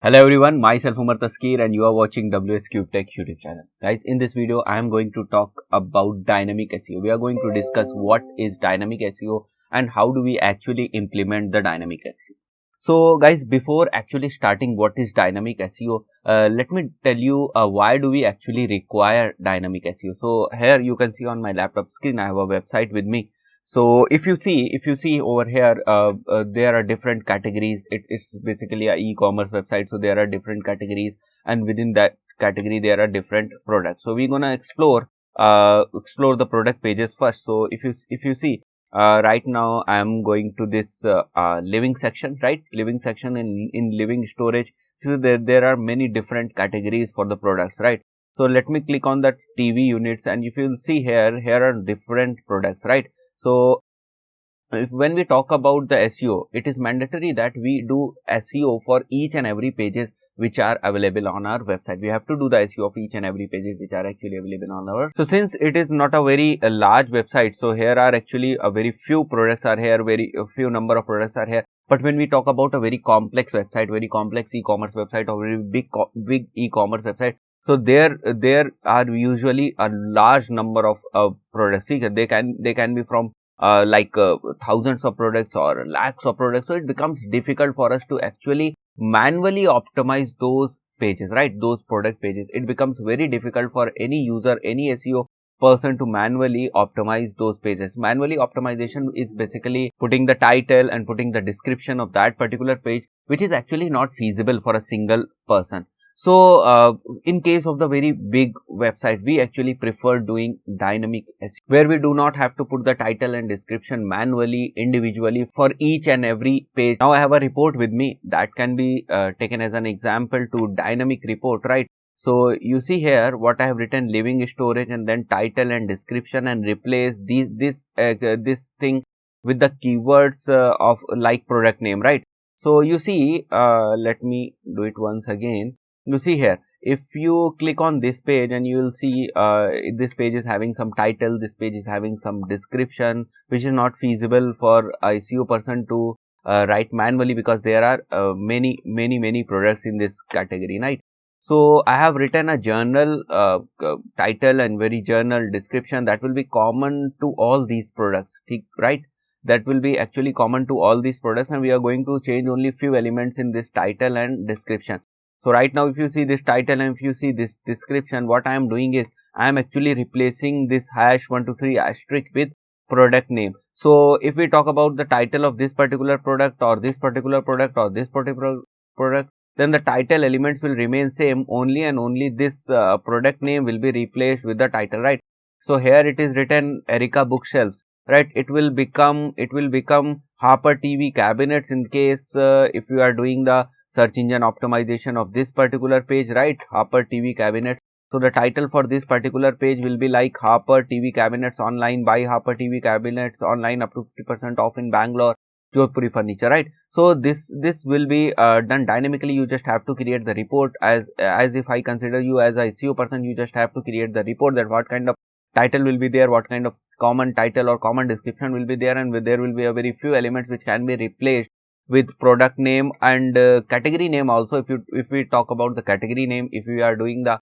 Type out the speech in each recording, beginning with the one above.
Hello everyone, myself Umar Taskir and you are watching WsCube Tech YouTube channel. Guys, in this video, I am going to talk about dynamic SEO. We are going to discuss what is dynamic SEO and how do we actually implement the dynamic SEO. So guys, before actually starting what is dynamic SEO, let me tell you why do we actually require dynamic SEO. So here you can see on my laptop screen, I have a website with me. So if you see over here, there are different categories. It's basically a e-commerce website. So there are different categories, and within that category there are different products. So we're gonna explore the product pages first. So if you see, right now I am going to this living section, right? Living section in living storage. So there are many different categories for the products, right? So let me click on the TV units, and if you'll see here are different products, right? So when we talk about the SEO, it is mandatory that we do SEO for each and every pages which are available on our website. We have to do the SEO of each and every pages which are actually available on our. So since it is not a very large website, so here are actually a very few products are here, very few number of products are here. But when we talk about a very complex website, very complex e-commerce website, or very big e-commerce website, so there are usually a large number of products. See, they can be from thousands of products or lakhs of products. So it becomes difficult for us to actually manually optimize those pages, right? Those product pages. It becomes very difficult for any user, any SEO person to manually optimize those pages. Manually optimization is basically putting the title and putting the description of that particular page, which is actually not feasible for a single person. So, in case of the very big website, we actually prefer doing dynamic SEO, where we do not have to put the title and description manually, individually for each and every page. Now, I have a report with me that can be taken as an example to dynamic report, right? So, you see here what I have written: living storage, and then title and description, and replace this thing with the keywords of like product name, right? So, you see, let me do it once again. You see here, if you click on this page, and you will see this page is having some title, this page is having some description, which is not feasible for a SEO person to write manually, because there are many products in this category, right? So I have written a journal title and very journal description that will be common to all these products, right? That will be actually common to all these products, and we are going to change only few elements in this title and description. So right now, if you see this title and if you see this description, what I am doing is I am actually replacing this #123 asterisk with product name. So if we talk about the title of this particular product, or this particular product, or this particular product, then the title elements will remain same, only and only this product name will be replaced with the title, right? So here it is written Erica bookshelves, right? It will become Harper TV cabinets in case if you are doing the search engine optimization of this particular page, right? Harper TV cabinets. So the title for this particular page will be like Harper TV cabinets online, buy Harper TV cabinets online up to 50% off in Bangalore, Jodhpuri furniture, right? So this will be done dynamically. You just have to create the report as if I consider you as a SEO person. You just have to create the report that what kind of title will be there, what kind of common title or common description will be there, and there will be a very few elements which can be replaced with product name and category name also. If we talk about the category name, if we are doing the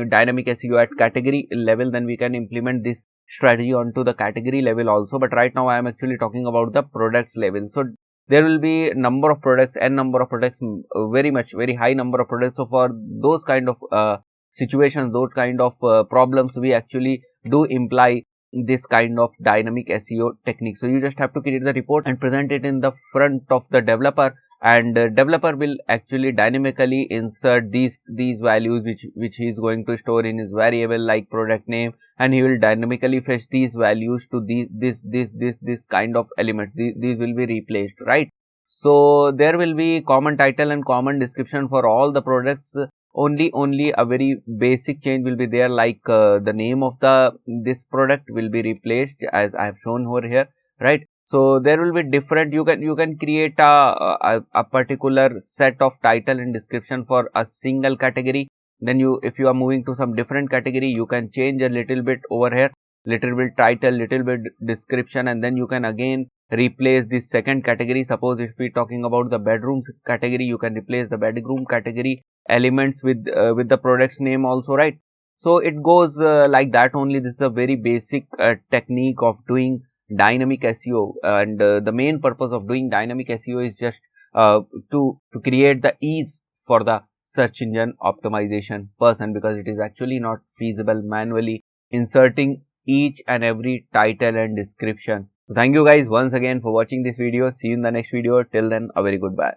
dynamic SEO at category level, then we can implement this strategy onto the category level also. But right now I am actually talking about the products level. So there will be number of products, n number of products, very high number of products. So for those kind of situations, those kind of problems, we actually do imply this kind of dynamic SEO technique. So you just have to create the report and present it in the front of the developer, and developer will actually dynamically insert these values which he is going to store in his variable like product name, and he will dynamically fetch these values to this kind of elements. These will be replaced, right? So there will be common title and common description for all the products. Only a very basic change will be there, like the name of this product will be replaced as I have shown over here, right? So there will be different, you can create a particular set of title and description for a single category. Then if you are moving to some different category, you can change a little bit over here, little bit title, little bit description, and then you can again replace this second category. Suppose if we're talking about the bedrooms category, you can replace the bedroom category elements with the product's name also, right? So it goes like that only. This is a very basic technique of doing dynamic SEO, and the main purpose of doing dynamic SEO is just to create the ease for the search engine optimization person, because it is actually not feasible manually inserting each and every title and description. So thank you guys once again for watching this video. See you in the next video. Till then, a very good bye.